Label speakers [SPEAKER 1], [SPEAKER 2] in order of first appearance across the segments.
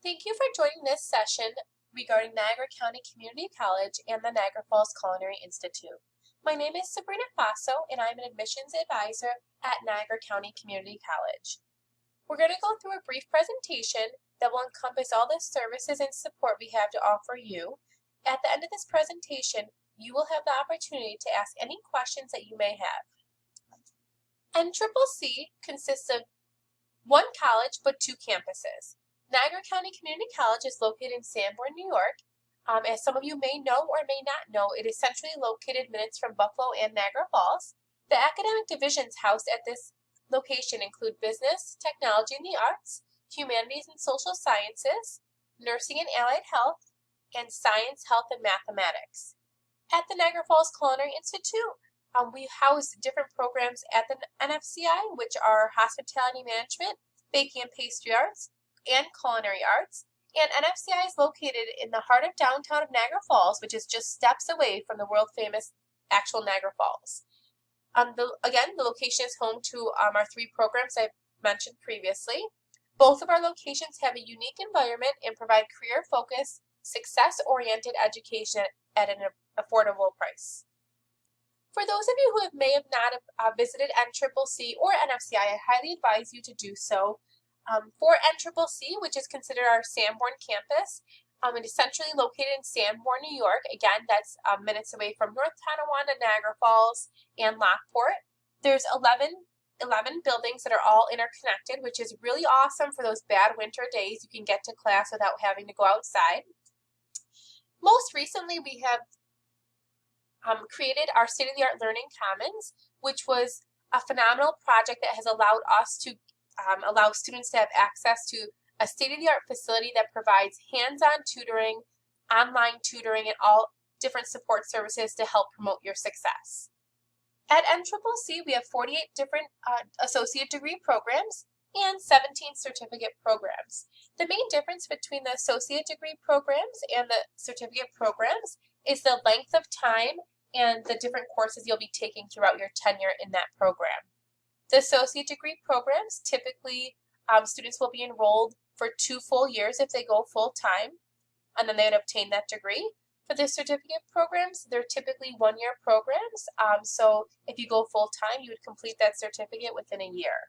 [SPEAKER 1] Thank you for joining this session regarding Niagara County Community College and the Niagara Falls Culinary Institute. My name is Sabrina Faso and I'm an admissions advisor at Niagara County Community College. We're going to go through a brief presentation that will encompass all the services and support we have to offer you. At the end of this presentation, you will have the opportunity to ask any questions that you may have. NCCC consists of one college but two campuses. Niagara County Community College is located in Sanborn, New York. As some of you may know or may not know, it is centrally located minutes from Buffalo and Niagara Falls. The academic divisions housed at this location include business, technology and the arts, humanities and social sciences, nursing and allied health, and science, health, and mathematics. At the Niagara Falls Culinary Institute, we house different programs at the NFCI, which are hospitality management, baking and pastry arts, and culinary arts. And NFCI is located in the heart of downtown of Niagara Falls, which is just steps away from the world famous actual Niagara Falls. Again, the location is home to our three programs I mentioned previously. Both of our locations have a unique environment and provide career-focused, success-oriented education at an affordable price. For those of you who may have not visited NCCC or NFCI, I highly advise you to do so. For NCCC, which is considered our Sanborn campus, it is centrally located in Sanborn, New York. Again, that's minutes away from North Tonawanda, Niagara Falls, and Lockport. There's 11 buildings that are all interconnected, which is really awesome for those bad winter days. You can get to class without having to go outside. Most recently, we have created our state-of-the-art learning commons, which was a phenomenal project that has allowed us to allow students to have access to a state-of-the-art facility that provides hands-on tutoring, online tutoring, and all different support services to help promote your success. At NCCC, we have 48 different associate degree programs and 17 certificate programs. The main difference between the associate degree programs and the certificate programs is the length of time and the different courses you'll be taking throughout your tenure in that program. The associate degree programs, typically students will be enrolled for 2 full years if they go full-time, and then they would obtain that degree. For the certificate programs, they're typically 1-year programs, so if you go full-time, you would complete that certificate within a year.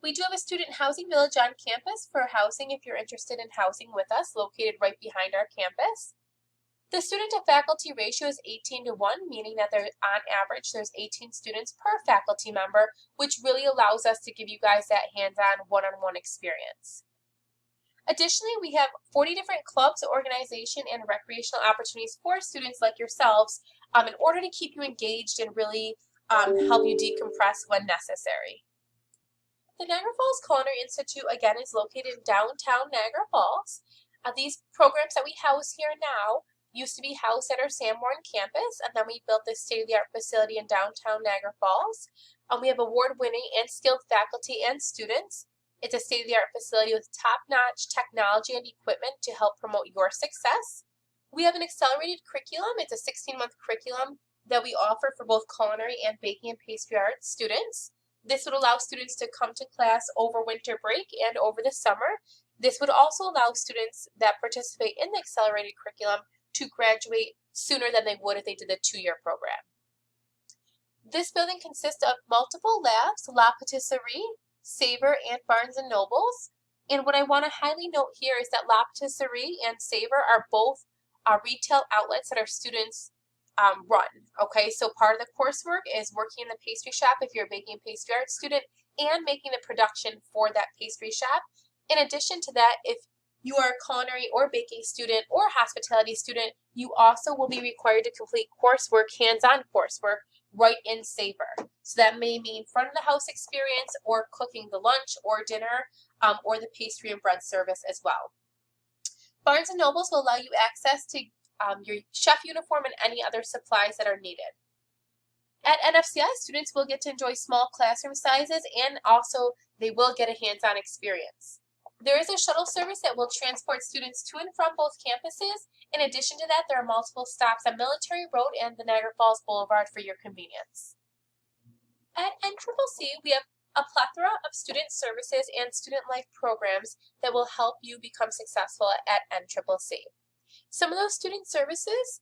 [SPEAKER 1] We do have a student housing village on campus for housing if you're interested in housing with us, located right behind our campus. The student to faculty ratio is 18:1, meaning that on average there's 18 students per faculty member, which really allows us to give you guys that hands-on one-on-one experience. Additionally, we have 40 different clubs, organization, and recreational opportunities for students like yourselves in order to keep you engaged and really help you decompress when necessary. The Niagara Falls Culinary Institute, again, is located in downtown Niagara Falls. These programs that we house here now used to be housed at our Sanborn campus, and then we built this state-of-the-art facility in downtown Niagara Falls. We have award-winning and skilled faculty and students. It's a state-of-the-art facility with top-notch technology and equipment to help promote your success. We have an accelerated curriculum. It's a 16-month curriculum that we offer for both culinary and baking and pastry arts students. This would allow students to come to class over winter break and over the summer. This would also allow students that participate in the accelerated curriculum to graduate sooner than they would if they did the 2-year program. This building consists of multiple labs, La Patisserie, Savor, and Barnes & Nobles. And what I want to highly note here is that La Patisserie and Savor are both retail outlets that our students run. Okay, so part of the coursework is working in the pastry shop if you're a baking and pastry arts student and making the production for that pastry shop. In addition to that, if you are a culinary or baking student or hospitality student, you also will be required to complete coursework, hands-on coursework, right in Savor. So that may mean front of the house experience or cooking the lunch or dinner or the pastry and bread service as well. Barnes & Nobles will allow you access to your chef uniform and any other supplies that are needed. At NFCI, students will get to enjoy small classroom sizes and also they will get a hands-on experience. There is a shuttle service that will transport students to and from both campuses. In addition to that, there are multiple stops on Military Road and the Niagara Falls Boulevard for your convenience. At NCCC, we have a plethora of student services and student life programs that will help you become successful at NCCC. Some of those student services,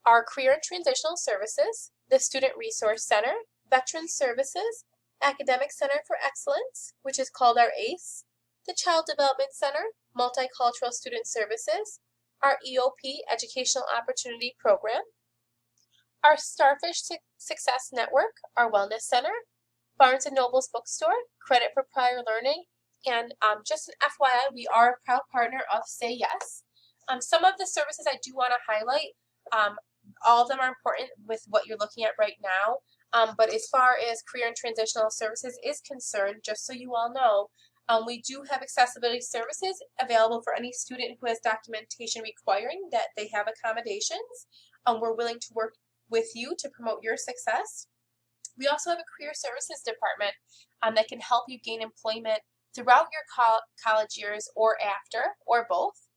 [SPEAKER 1] are Career and Transitional Services, the Student Resource Center, Veterans Services, Academic Center for Excellence, which is called our ACE, the Child Development Center, Multicultural Student Services, our EOP, Educational Opportunity Program, our Starfish Success Network, our Wellness Center, Barnes & Noble's Bookstore, Credit for Prior Learning, and just an FYI, we are a proud partner of Say Yes. Some of the services I do want to highlight, all of them are important with what you're looking at right now, but as far as Career and Transitional Services is concerned, just so you all know, we do have accessibility services available for any student who has documentation requiring that they have accommodations. We're willing to work with you to promote your success. We also have a career services department that can help you gain employment throughout your college years or after, or both.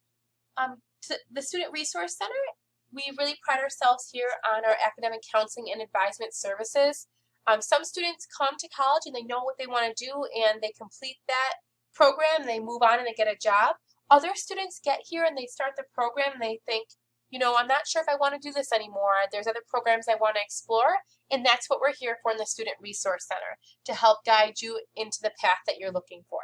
[SPEAKER 1] The Student Resource Center, we really pride ourselves here on our academic counseling and advisement services. Some students come to college and they know what they want to do and they complete that program and they move on and they get a job. Other students get here and they start the program and they think, you know, I'm not sure if I want to do this anymore. There's other programs I want to explore, and that's what we're here for in the Student Resource Center, to help guide you into the path that you're looking for.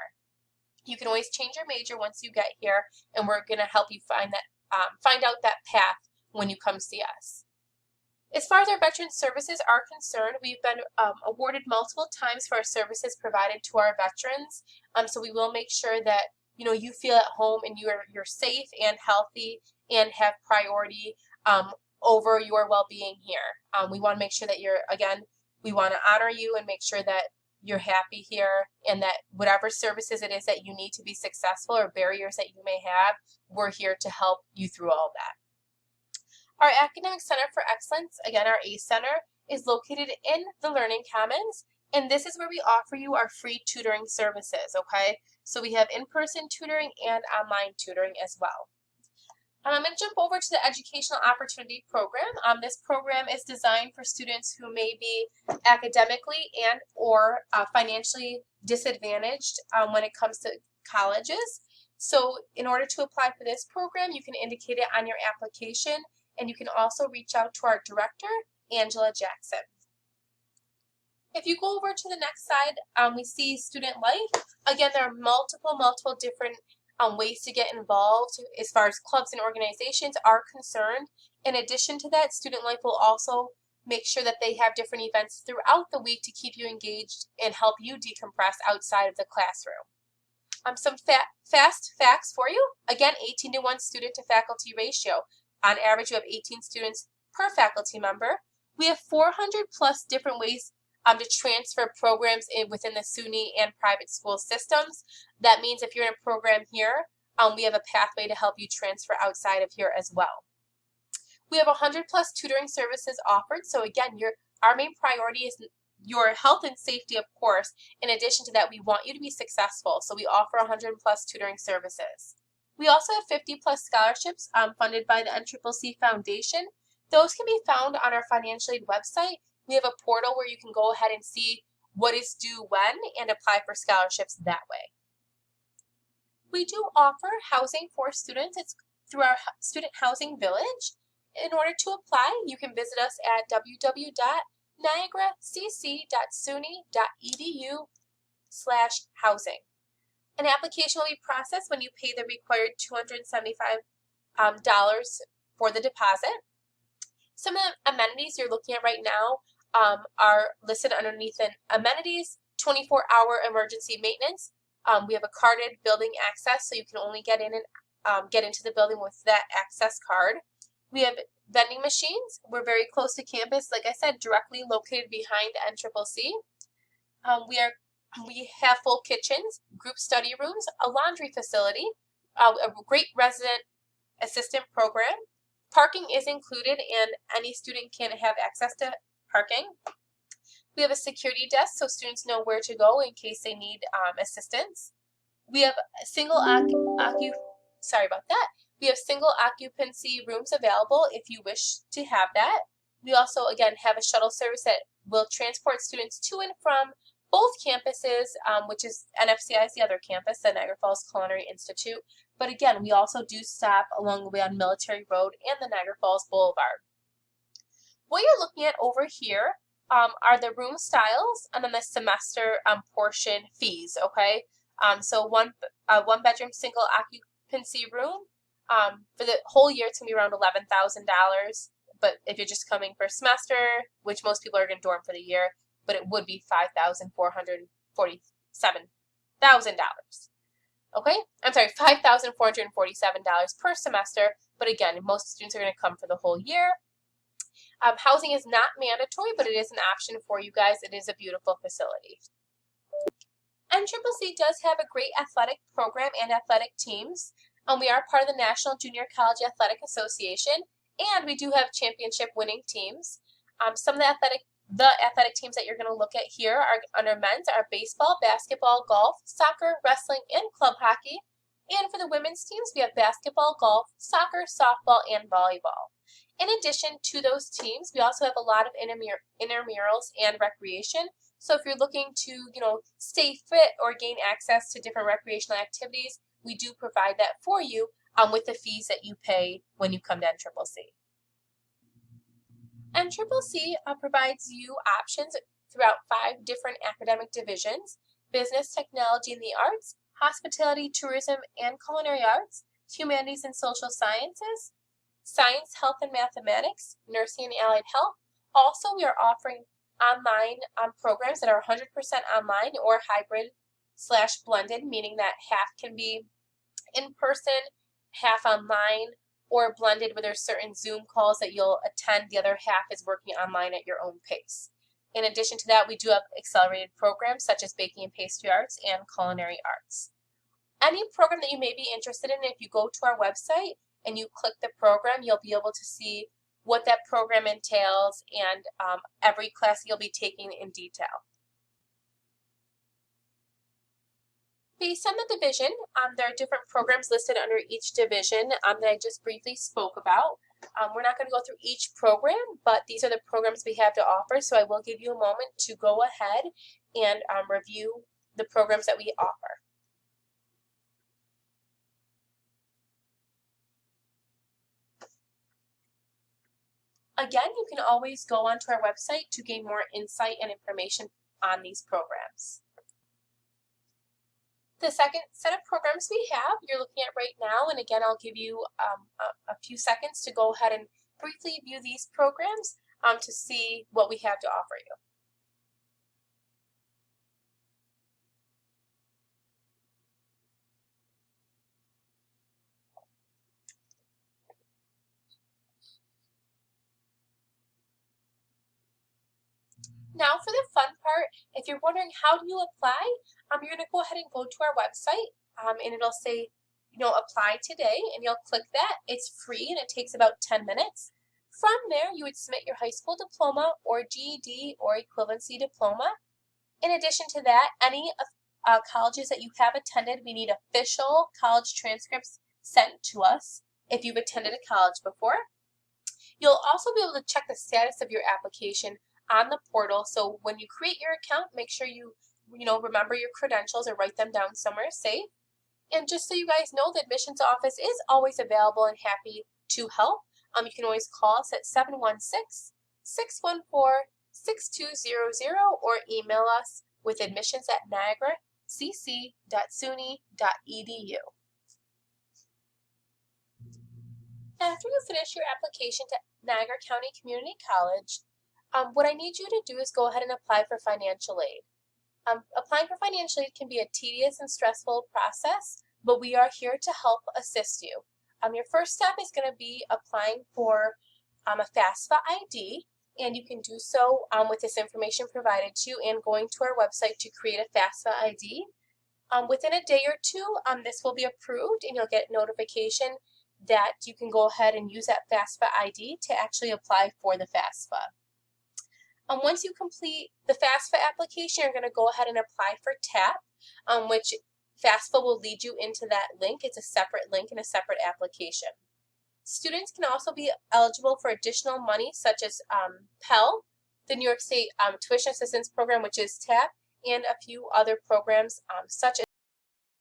[SPEAKER 1] You can always change your major once you get here, and we're going to help you find out that path when you come see us. As far as our veteran services are concerned, we've been awarded multiple times for our services provided to our veterans. So we will make sure that you feel at home and you're safe and healthy and have priority over your well-being here. We want to make sure that we want to honor you and make sure that you're happy here, and that whatever services it is that you need to be successful or barriers that you may have, we're here to help you through all that. Our Academic Center for Excellence, again our ACE Center, is located in the Learning Commons, and this is where we offer you our free tutoring services, okay? So we have in-person tutoring and online tutoring as well. I'm going to jump over to the Educational Opportunity Program. This program is designed for students who may be academically and or financially disadvantaged when it comes to colleges. So in order to apply for this program, you can indicate it on your application, and you can also reach out to our director, Angela Jackson. If you go over to the next slide, we see student life. Again, there are multiple different ways to get involved as far as clubs and organizations are concerned. In addition to that, student life will also make sure that they have different events throughout the week to keep you engaged and help you decompress outside of the classroom. Some fast facts for you. Again, 18-to-1 student to faculty ratio. On average, you have 18 students per faculty member. We have 400 plus different ways to transfer programs within the SUNY and private school systems. That means if you're in a program here, we have a pathway to help you transfer outside of here as well. We have 100 plus tutoring services offered. So again, our main priority is your health and safety, of course. In addition to that, we want you to be successful. So we offer 100 plus tutoring services. We also have 50 plus scholarships funded by the NCCC Foundation. Those can be found on our financial aid website. We have a portal where you can go ahead and see what is due when and apply for scholarships that way. We do offer housing for students. It's through our Student Housing Village. In order to apply, you can visit us at www.niagaracc.suny.edu/housing. An application will be processed when you pay the required $275 for the deposit. Some of the amenities you're looking at right now are listed underneath in amenities, 24-hour emergency maintenance. We have a carded building access, so you can only get in and get into the building with that access card. We have vending machines. We're very close to campus, like I said, directly located behind NCCC. We have full kitchens, group study rooms, a laundry facility, a great resident assistant program. Parking is included, and any student can have access to parking. We have a security desk so students know where to go in case they need assistance. We have single occupancy rooms available if you wish to have that. We also, again, have a shuttle service that will transport students to and from both campuses, which is NFCI is the other campus, the Niagara Falls Culinary Institute. But again, we also do stop along the way on Military Road and the Niagara Falls Boulevard. What you're looking at over here are the room styles and then the semester portion fees, okay? So one bedroom single occupancy room, for the whole year it's going to be around $11,000, but if you're just coming for a semester, which most people are going to dorm for the year, but it would be $5,447,000. Okay? I'm sorry, $5,447 per semester, but again, most students are going to come for the whole year. Housing is not mandatory, but it is an option for you guys. It is a beautiful facility. NCCC does have a great athletic program and athletic teams. We are part of the National Junior College Athletic Association, and we do have championship winning teams. Some of the athletic teams that you're going to look at here are under men's are baseball, basketball, golf, soccer, wrestling, and club hockey. And for the women's teams, we have basketball, golf, soccer, softball, and volleyball. In addition to those teams, we also have a lot of intramurals and recreation. So if you're looking to, stay fit or gain access to different recreational activities, we do provide that for you with the fees that you pay when you come to NCCC. NCCC provides you options throughout 5 different academic divisions: business, technology, and the arts, hospitality, tourism, and culinary arts, humanities and social sciences, science, health, and mathematics, nursing and allied health. Also, we are offering online programs that are 100% online or hybrid/blended, meaning that half can be in person, half online, or blended where there's certain Zoom calls that you'll attend. The other half is working online at your own pace. In addition to that, we do have accelerated programs such as baking and pastry arts and culinary arts. Any program that you may be interested in, if you go to our website and you click the program, you'll be able to see what that program entails and every class you'll be taking in detail. Based on the division, there are different programs listed under each division that I just briefly spoke about. We're not going to go through each program, but these are the programs we have to offer, so I will give you a moment to go ahead and review the programs that we offer. Again, you can always go onto our website to gain more insight and information on these programs. The second set of programs we have, you're looking at right now, and again, I'll give you a few seconds to go ahead and briefly view these programs to see what we have to offer you. Now for the fun part, if you're wondering how do you apply, you're going to go ahead and go to our website and it'll say, apply today, and you'll click that. It's free and it takes about 10 minutes. From there, you would submit your high school diploma or GED or equivalency diploma. In addition to that, any colleges that you have attended, we need official college transcripts sent to us if you've attended a college before. You'll also be able to check the status of your application on the portal. So when you create your account, make sure you remember your credentials or write them down somewhere safe. And just so you guys know, the admissions office is always available and happy to help. You can always call us at 716-614-6200 or email us with admissions@niagaracc.suny.edu. After you finish your application to Niagara County Community College, what I need you to do is go ahead and apply for financial aid. Applying for financial aid can be a tedious and stressful process, but we are here to help assist you. Your first step is going to be applying for a FAFSA ID, and you can do so with this information provided to you and going to our website to create a FAFSA ID. Within a day or two, this will be approved, and you'll get notification that you can go ahead and use that FAFSA ID to actually apply for the FAFSA. Once you complete the FAFSA application, you're going to go ahead and apply for TAP, which FAFSA will lead you into that link. It's a separate link and a separate application. Students can also be eligible for additional money such as Pell, the New York State Tuition Assistance Program, which is TAP, and a few other programs such as